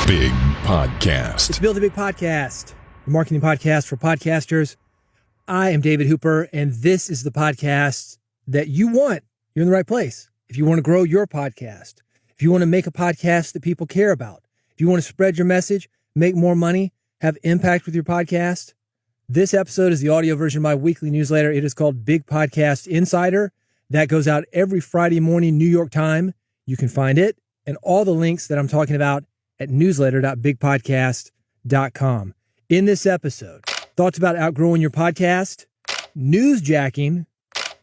Big Podcast. It's Build a Big Podcast, the marketing podcast for podcasters. I am David Hooper, and this is the podcast that you want. You're in the right place. If you want to grow your podcast, if you want to make a podcast that people care about, if you want to spread your message, make more money, have impact with your podcast, this episode is the audio version of my weekly newsletter. It is called Big Podcast Insider. That goes out every Friday morning, New York time. You can find it and all the links that I'm talking about at newsletter.bigpodcast.com. In this episode, thoughts about outgrowing your podcast, newsjacking,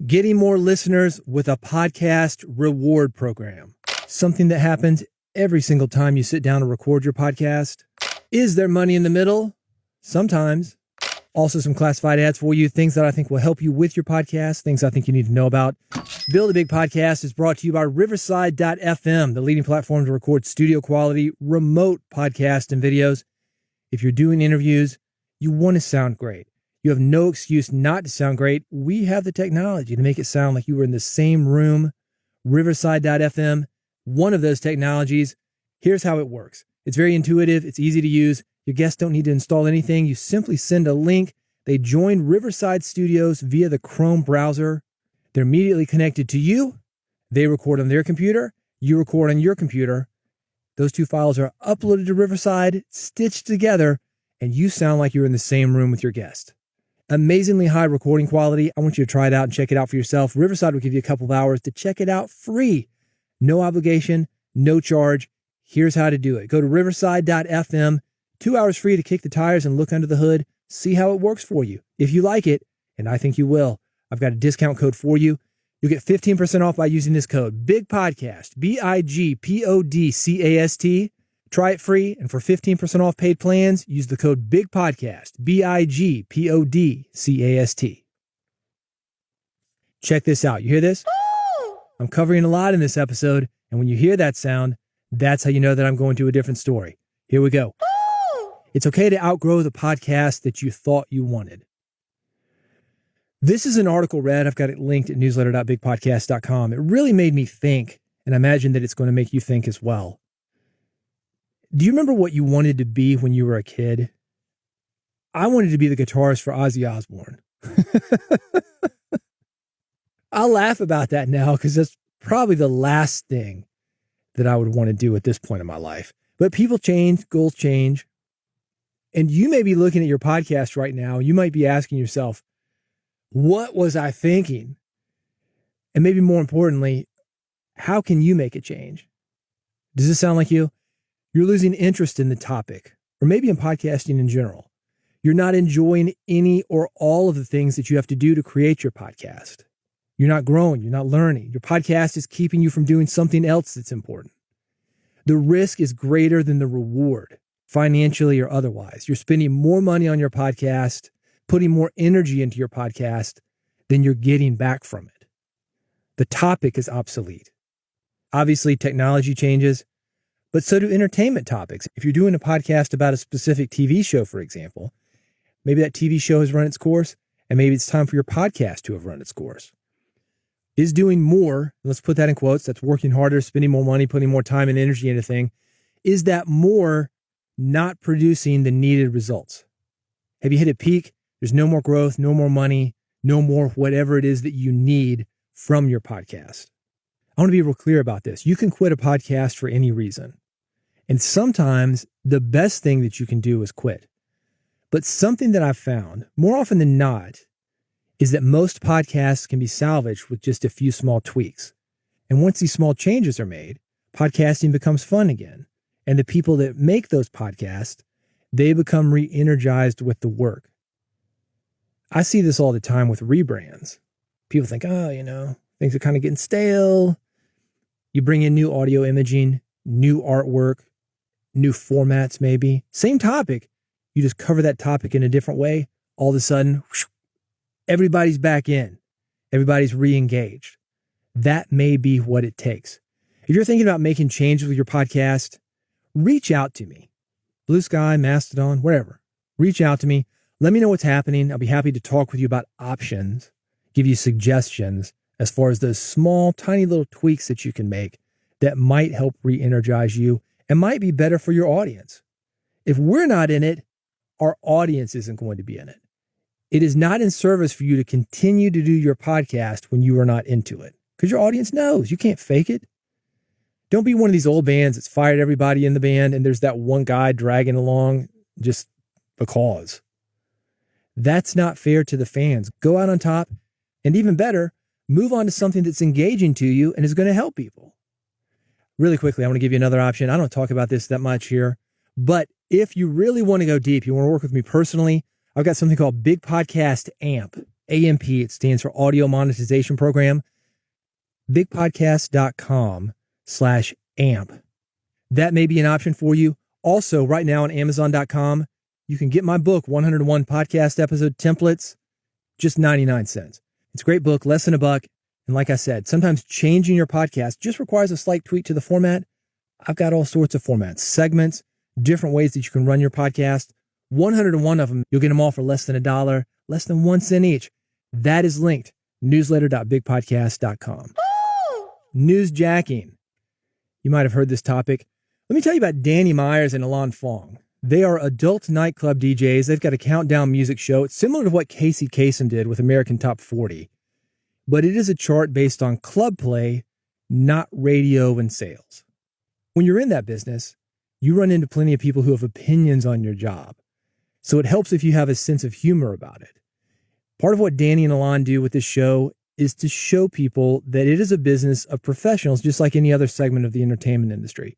getting more listeners with a podcast reward program, something that happens every single time you sit down to record your podcast. Is there money in the middle? Sometimes. Also some classified ads for you, things that I think will help you with your podcast, things I think you need to know about. Build a Big Podcast is brought to you by Riverside.fm, the leading platform to record studio quality, remote podcasts and videos. If you're doing interviews, you want to sound great. You have no excuse not to sound great. We have the technology to make it sound like you were in the same room. Riverside.fm, one of those technologies. Here's how it works. It's very intuitive. It's easy to use. Your guests don't need to install anything. You simply send a link. They join Riverside Studios via the Chrome browser. They're immediately connected to you. They record on their computer. You record on your computer. Those two files are uploaded to Riverside, stitched together, and you sound like you're in the same room with your guest. Amazingly high recording quality. I want you to try it out and check it out for yourself. Riverside will give you a couple of hours to check it out free. No obligation, no charge. Here's how to do it. Go to riverside.fm. 2 hours free to kick the tires and look under the hood. See how it works for you. If you like it, and I think you will, I've got a discount code for you. You'll get 15% off by using this code, Big Podcast, BIGPODCAST. Try it free, and for 15% off paid plans, use the code Big Podcast, BIGPODCAST. Check this out. You hear this? I'm covering a lot in this episode, and when you hear that sound, that's how you know that I'm going to a different story. Here we go. It's okay to outgrow the podcast that you thought you wanted. This is an article read. I've got it linked at newsletter.bigpodcast.com. It really made me think, and I imagine that it's going to make you think as well. Do you remember what you wanted to be when you were a kid? I wanted to be the guitarist for Ozzy Osbourne. I'll laugh about that now because that's probably the last thing that I would want to do at this point in my life. But people change, goals change. And you may be looking at your podcast right now. You might be asking yourself, what was I thinking? And maybe more importantly, how can you make a change? Does this sound like you? You're losing interest in the topic, or maybe in podcasting in general. You're not enjoying any or all of the things that you have to do to create your podcast. You're not growing. You're not learning. Your podcast is keeping you from doing something else that's important. The risk is greater than the reward, financially or otherwise. You're spending more money on your podcast, putting more energy into your podcast than you're getting back from it. The topic is obsolete. Obviously, technology changes, but so do entertainment topics. If you're doing a podcast about a specific TV show, for example, maybe that TV show has run its course, and maybe it's time for your podcast to have run its course. Is doing more, let's put that in quotes, that's working harder, spending more money, putting more time and energy into a thing, is that more not producing the needed results? Have you hit a peak? There's no more growth, no more money, no more whatever it is that you need from your podcast. I want to be real clear about this. You can quit a podcast for any reason. And sometimes the best thing that you can do is quit. But something that I've found, more often than not, is that most podcasts can be salvaged with just a few small tweaks. And once these small changes are made, podcasting becomes fun again. And the people that make those podcasts, they become re-energized with the work. I see this all the time with rebrands. People think, things are kind of getting stale. You bring in new audio imaging, new artwork, new formats maybe. Same topic. You just cover that topic in a different way. All of a sudden, everybody's back in. Everybody's re-engaged. That may be what it takes. If you're thinking about making changes with your podcast, reach out to me. Blue Sky, Mastodon, wherever. Reach out to me. Let me know what's happening. I'll be happy to talk with you about options, give you suggestions as far as those small, tiny little tweaks that you can make that might help re-energize you and might be better for your audience. If we're not in it, our audience isn't going to be in it. It is not in service for you to continue to do your podcast when you are not into it, because your audience knows you can't fake it. Don't be one of these old bands that's fired everybody in the band and there's that one guy dragging along just because. That's not fair to the fans. Go out on top, and even better, move on to something that's engaging to you and is going to help people. Really quickly, I want to give you another option. I don't talk about this that much here, but if you really want to go deep, you want to work with me personally, I've got something called Big Podcast AMP. AMP, it stands for Audio Monetization Program. bigpodcast.com/AMP. That may be an option for you. Also, right now on Amazon.com, you can get my book, 101 Podcast Episode Templates, just 99 cents. It's a great book, less than $1. And like I said, sometimes changing your podcast just requires a slight tweak to the format. I've got all sorts of formats, segments, different ways that you can run your podcast. 101 of them, you'll get them all for less than $1, less than 1 cent each. That is linked, newsletter.bigpodcast.com. Newsjacking. You might have heard this topic. Let me tell you about Danny Myers and Alon Fong. They are adult nightclub DJs. They've got a countdown music show. It's similar to what Casey Kasem did with American Top 40. But it is a chart based on club play, not radio and sales. When you're in that business, you run into plenty of people who have opinions on your job. So it helps if you have a sense of humor about it. Part of what Danny and Alon do with this show is to show people that it is a business of professionals, just like any other segment of the entertainment industry.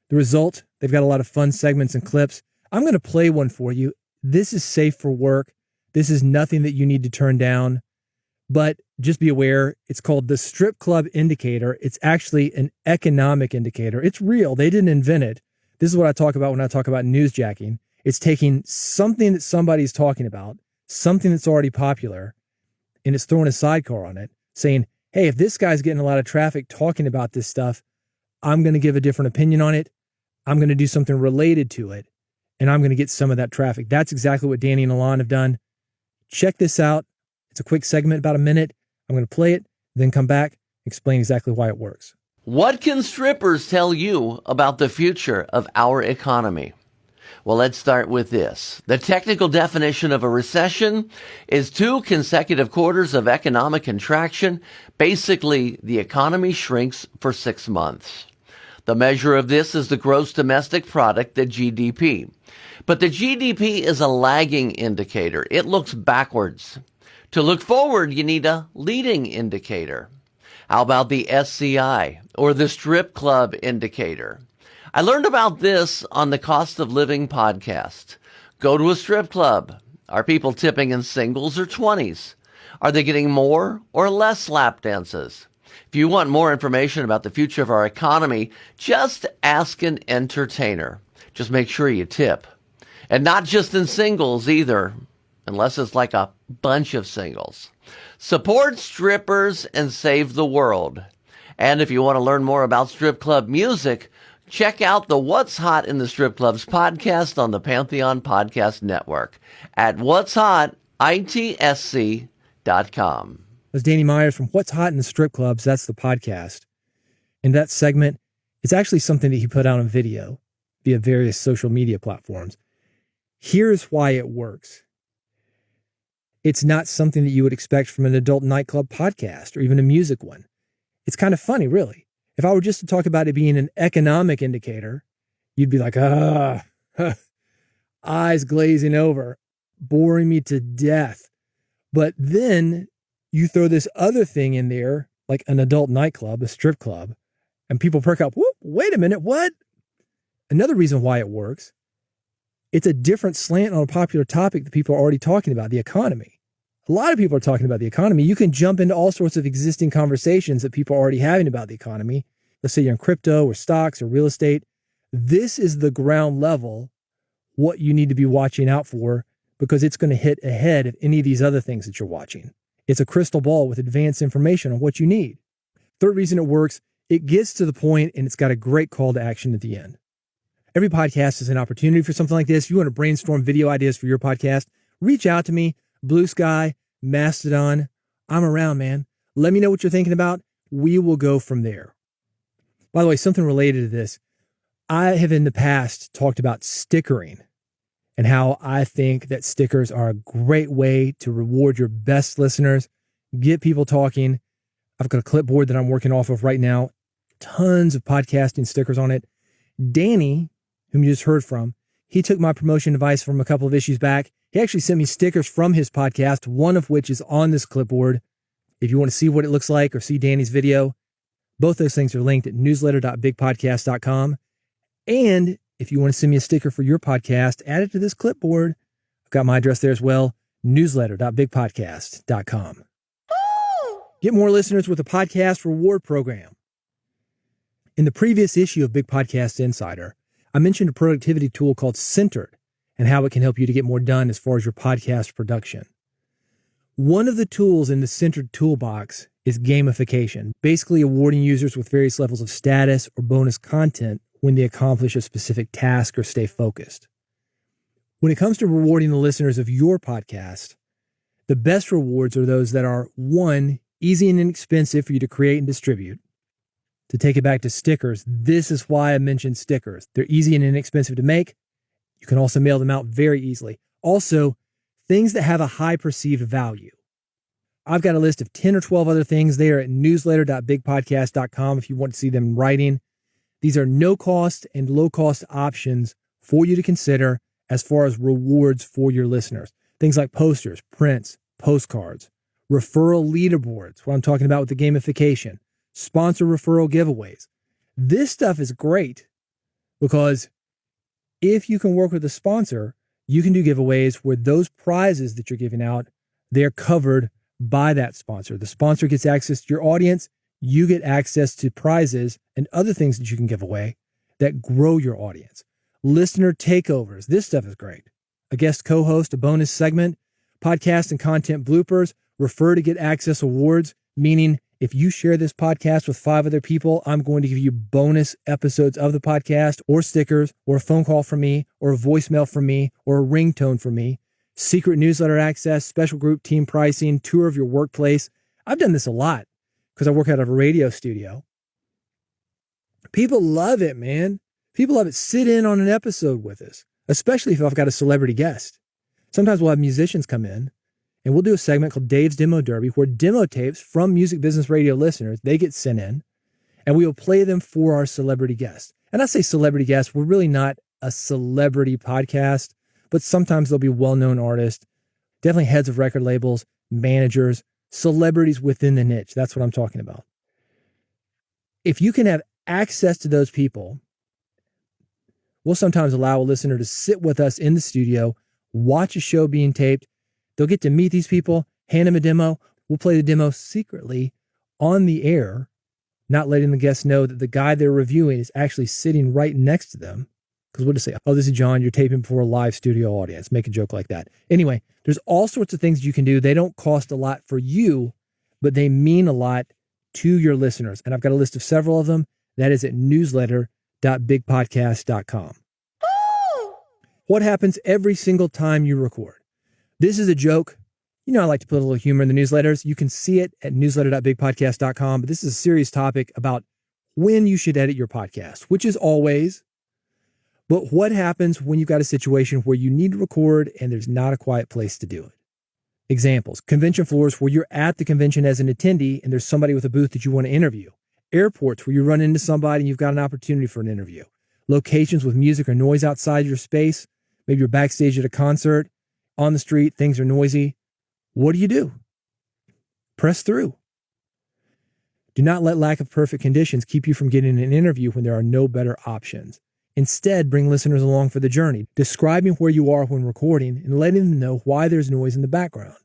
The result, they've got a lot of fun segments and clips. I'm going to play one for you. This is safe for work. This is nothing that you need to turn down. But just be aware, it's called the Strip Club Indicator. It's actually an economic indicator. It's real. They didn't invent it. This is what I talk about when I talk about newsjacking. It's taking something that somebody's talking about, something that's already popular, and it's throwing a sidecar on it, saying, hey, if this guy's getting a lot of traffic talking about this stuff, I'm going to give a different opinion on it. I'm going to do something related to it, and I'm going to get some of that traffic. That's exactly what Danny and Alon have done. Check this out. It's a quick segment, about a minute. I'm going to play it, then come back, explain exactly why it works. What can strippers tell you about the future of our economy? Well, let's start with this. The technical definition of a recession is 2 consecutive quarters of economic contraction. Basically, the economy shrinks for 6 months. The measure of this is the gross domestic product, the GDP. But the GDP is a lagging indicator. It looks backwards. To look forward, you need a leading indicator. How about the SCI, or the Strip Club Indicator? I learned about this on the Cost of Living podcast. Go to a strip club. Are people tipping in singles or 20s? Are they getting more or less lap dances? If you want more information about the future of our economy, just ask an entertainer. Just make sure you tip. And not just in singles either, unless it's like a bunch of singles. Support strippers and save the world. And if you want to learn more about strip club music, check out the What's Hot in the Strip Clubs podcast on the Pantheon Podcast Network at what'shotitsc.com. That's Danny Myers from What's Hot in the Strip Clubs. That's the podcast. And that segment is actually something that he put out on video via various social media platforms. Here's why it works. It's not something that you would expect from an adult nightclub podcast or even a music one. It's kind of funny, really. If I were just to talk about it being an economic indicator, you'd be like, eyes glazing over, boring me to death. But then you throw this other thing in there, like an adult nightclub, a strip club, and people perk up. Whoop, wait a minute, what? Another reason why it works, it's a different slant on a popular topic that people are already talking about, the economy. A lot of people are talking about the economy. You can jump into all sorts of existing conversations that people are already having about the economy. Let's say you're in crypto or stocks or real estate. This is the ground level, what you need to be watching out for, because it's going to hit ahead of any of these other things that you're watching. It's a crystal ball with advanced information on what you need. Third reason it works, it gets to the point and it's got a great call to action at the end. Every podcast is an opportunity for something like this. If you want to brainstorm video ideas for your podcast, reach out to me, Blue Sky, Mastodon. I'm around, man. Let me know what you're thinking about. We will go from there. By the way, something related to this. I have in the past talked about stickering and how I think that stickers are a great way to reward your best listeners, get people talking. I've got a clipboard that I'm working off of right now, tons of podcasting stickers on it. Danny, whom you just heard from, he took my promotion advice from a couple of issues back. He actually sent me stickers from his podcast, one of which is on this clipboard. If you want to see what it looks like or see Danny's video, both those things are linked at newsletter.bigpodcast.com. And if you want to send me a sticker for your podcast, add it to this clipboard. I've got my address there as well, newsletter.bigpodcast.com. Get more listeners with a podcast reward program. In the previous issue of Big Podcast Insider, I mentioned a productivity tool called Centered and how it can help you to get more done as far as your podcast production. One of the tools in the Centered toolbox is gamification, basically awarding users with various levels of status or bonus content when they accomplish a specific task or stay focused. When it comes to rewarding the listeners of your podcast, the best rewards are those that are, one, easy and inexpensive for you to create and distribute. To take it back to stickers, this is why I mentioned stickers. They're easy and inexpensive to make. You can also mail them out very easily. Also, things that have a high perceived value. I've got a list of 10 or 12 other things there at newsletter.bigpodcast.com if you want to see them in writing. These are no cost and low cost options for you to consider as far as rewards for your listeners. Things like posters, prints, postcards, referral leaderboards, what I'm talking about with the gamification, sponsor referral giveaways. This stuff is great because if you can work with a sponsor, you can do giveaways where those prizes that you're giving out, they're covered by that sponsor. The sponsor gets access to your audience. You get access to prizes and other things that you can give away that grow your audience. Listener takeovers. This stuff is great. A guest co-host, a bonus segment, podcast and content bloopers, refer to get access awards, meaning if you share this podcast with 5 other people, I'm going to give you bonus episodes of the podcast or stickers or a phone call from me or a voicemail from me or a ringtone from me, secret newsletter access, special group team pricing, tour of your workplace. I've done this a lot because I work out of a radio studio. People love it, man. People love it. Sit in on an episode with us, especially if I've got a celebrity guest. Sometimes we'll have musicians come in and we'll do a segment called Dave's Demo Derby where demo tapes from Music Business Radio listeners, they get sent in and we will play them for our celebrity guests. And I say celebrity guests, we're really not a celebrity podcast, but sometimes there'll be well-known artists, definitely heads of record labels, managers, celebrities within the niche. That's what I'm talking about. If you can have access to those people, we'll sometimes allow a listener to sit with us in the studio, watch a show being taped. They'll get to meet these people, hand them a demo. We'll play the demo secretly on the air, not letting the guests know that the guy they're reviewing is actually sitting right next to them. Because we'll just say, oh, this is John, you're taping before a live studio audience. Make a joke like that. Anyway, there's all sorts of things you can do. They don't cost a lot for you, but they mean a lot to your listeners. And I've got a list of several of them. That is at newsletter.bigpodcast.com. What happens every single time you record? This is a joke. You know, I like to put a little humor in the newsletters. You can see it at newsletter.bigpodcast.com. But this is a serious topic about when you should edit your podcast, which is always. But what happens when you've got a situation where you need to record and there's not a quiet place to do it? Examples: convention floors where you're at the convention as an attendee and there's somebody with a booth that you want to interview. Airports where you run into somebody and you've got an opportunity for an interview. Locations with music or noise outside your space. Maybe you're backstage at a concert, on the street, things are noisy. What do? Press through. Do not let lack of perfect conditions keep you from getting an interview when there are no better options. Instead, bring listeners along for the journey, describing where you are when recording and letting them know why there's noise in the background.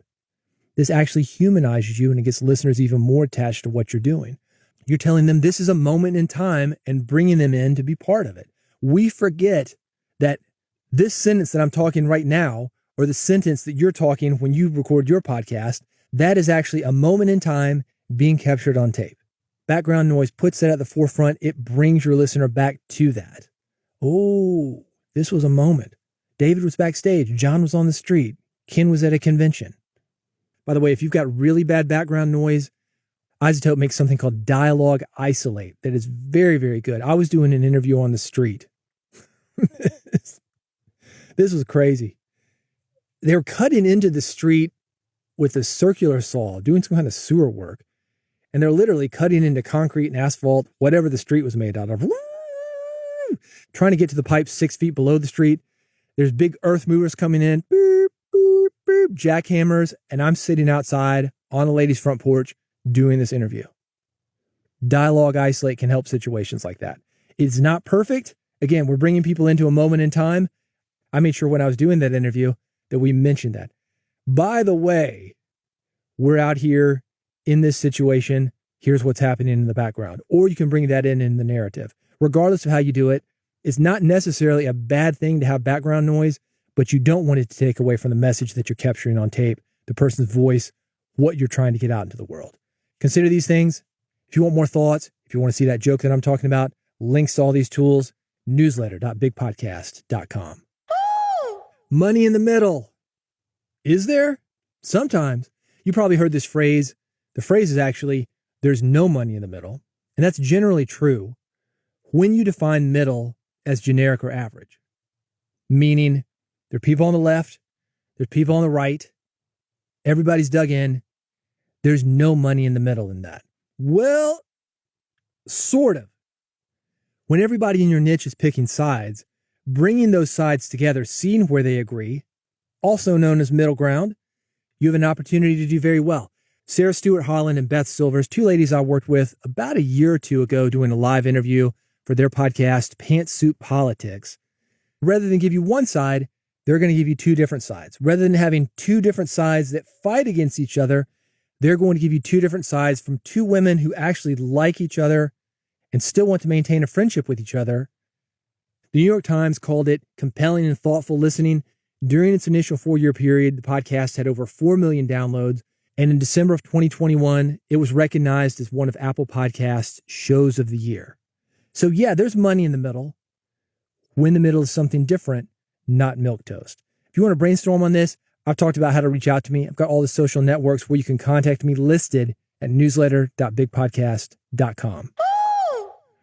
This actually humanizes you and it gets listeners even more attached to what you're doing. You're telling them this is a moment in time and bringing them in to be part of it. We forget that this sentence that I'm talking right now, or the sentence that you're talking when you record your podcast, that is actually a moment in time being captured on tape. Background noise puts that at the forefront. It brings your listener back to that. Oh, this was a moment. David was backstage. John was on the street. Ken was at a convention. By the way, if you've got really bad background noise, iZotope makes something called Dialogue Isolate that is very, very good. I was doing an interview on the street This was crazy. They were cutting into the street with a circular saw, doing some kind of sewer work. And they're literally cutting into concrete and asphalt, whatever the street was made out of, trying to get to the pipes 6 feet below the street. There's big earth movers coming in, boop, boop, boop, jackhammers, and I'm sitting outside on a lady's front porch doing this interview. Dialogue Isolate can help situations like that. It's not perfect. Again, we're bringing people into a moment in time. I made sure when I was doing that interview that we mentioned that. By the way, we're out here in this situation. Here's what's happening in the background. Or you can bring that in the narrative. Regardless of how you do it, it's not necessarily a bad thing to have background noise, but you don't want it to take away from the message that you're capturing on tape, the person's voice, what you're trying to get out into the world. Consider these things. If you want more thoughts, if you want to see that joke that I'm talking about, links to all these tools, newsletter.bigpodcast.com. Money in the middle. Is there? Sometimes. You probably heard this phrase. The phrase is actually, there's no money in the middle. And that's generally true when you define middle as generic or average. Meaning, there are people on the left, there's people on the right, everybody's dug in. There's no money in the middle in that. Well, sort of. When everybody in your niche is picking sides, bringing those sides together, seeing where they agree, also known as middle ground, you have an opportunity to do very well. Sarah Stewart Holland and Beth Silvers, two ladies I worked with about a year or two ago doing a live interview for their podcast, Pantsuit Politics. Rather than give you one side, they're going to give you two different sides. Rather than having two different sides that fight against each other, they're going to give you two different sides from two women who actually like each other and still want to maintain a friendship with each other. The New York Times called it compelling and thoughtful listening. During its initial 4-year period, the podcast had over 4 million downloads. And in December of 2021, it was recognized as one of Apple Podcast's shows of the year. So yeah, there's money in the middle. When the middle is something different, not milquetoast. If you want to brainstorm on this, I've talked about how to reach out to me. I've got all the social networks where you can contact me listed at newsletter.bigpodcast.com.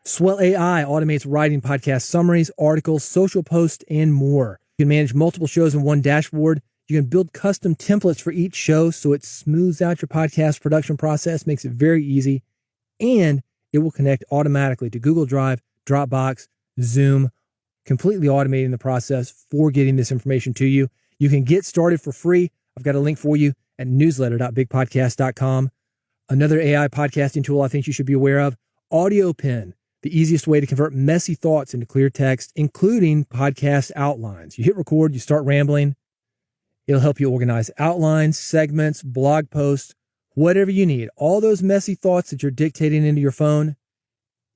Swell AI automates writing podcast summaries, articles, social posts, and more. You can manage multiple shows in one dashboard. You can build custom templates for each show so it smooths out your podcast production process, makes it very easy, and it will connect automatically to Google Drive, Dropbox, Zoom, completely automating the process for getting this information to you. You can get started for free. I've got a link for you at newsletter.bigpodcast.com. Another AI podcasting tool I think you should be aware of, AudioPen, the easiest way to convert messy thoughts into clear text, including podcast outlines. You hit record, you start rambling. It'll help you organize outlines, segments, blog posts, whatever you need. All those messy thoughts that you're dictating into your phone,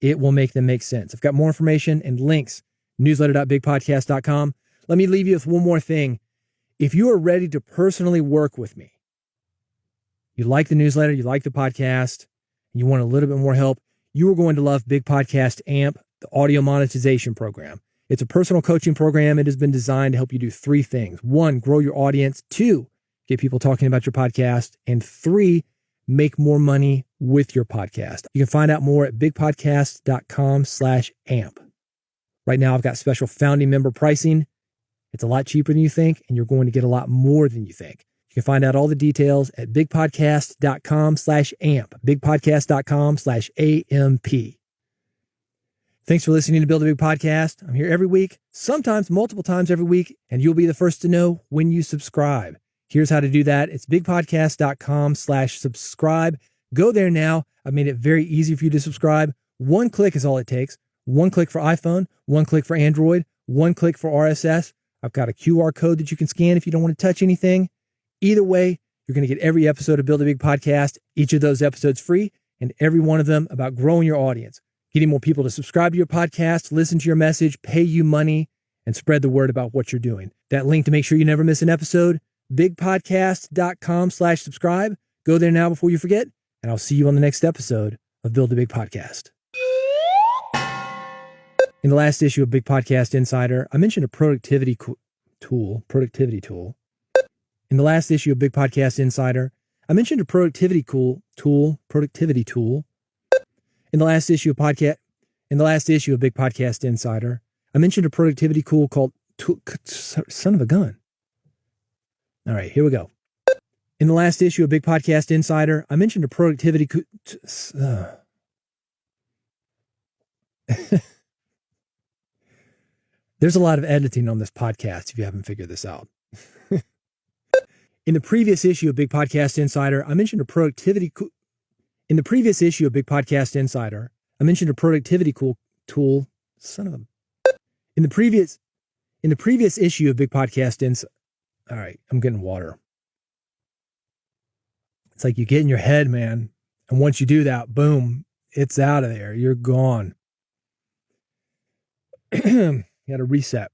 it will make them make sense. I've got more information and links, newsletter.bigpodcast.com. Let me leave you with one more thing. If you are ready to personally work with me, you like the newsletter, you like the podcast, and you want a little bit more help, you are going to love Big Podcast AMP, the audio monetization program. It's a personal coaching program. It has been designed to help you do 3 things. 1, grow your audience. 2, get people talking about your podcast. And 3, make more money with your podcast. You can find out more at bigpodcast.com/amp. Right now, I've got special founding member pricing. It's a lot cheaper than you think, and you're going to get a lot more than you think. You can find out all the details at bigpodcast.com/amp, bigpodcast.com/AMP. Thanks for listening to Build a Big Podcast. I'm here every week, sometimes multiple times every week, and you'll be the first to know when you subscribe. Here's how to do that. It's bigpodcast.com/subscribe. Go there now. I've made it very easy for you to subscribe. 1 click is all it takes. 1 click for iPhone, 1 click for Android, 1 click for RSS. I've got a QR code that you can scan if you don't want to touch anything. Either way, you're going to get every episode of Build a Big Podcast, each of those episodes free, and every one of them about growing your audience, getting more people to subscribe to your podcast, listen to your message, pay you money, and spread the word about what you're doing. That link to make sure you never miss an episode, bigpodcast.com/subscribe. Go there now before you forget, and I'll see you on the next episode of Build a Big Podcast. In the last issue of Big Podcast Insider, I mentioned a productivity tool. In the last issue of Big Podcast Insider, I mentioned a productivity tool. In the last issue of Big Podcast Insider, I mentioned a productivity tool called son of a gun. All right, here we go. In the last issue of Big Podcast Insider, I mentioned a productivity There's a lot of editing on this podcast if you haven't figured this out. In the previous issue of Big Podcast Insider, I mentioned a productivity tool. Son of a. In the previous issue of Big Podcast Insider. All right, I'm getting water. It's like you get in your head, man. And once you do that, boom, it's out of there. You're gone. You got to reset.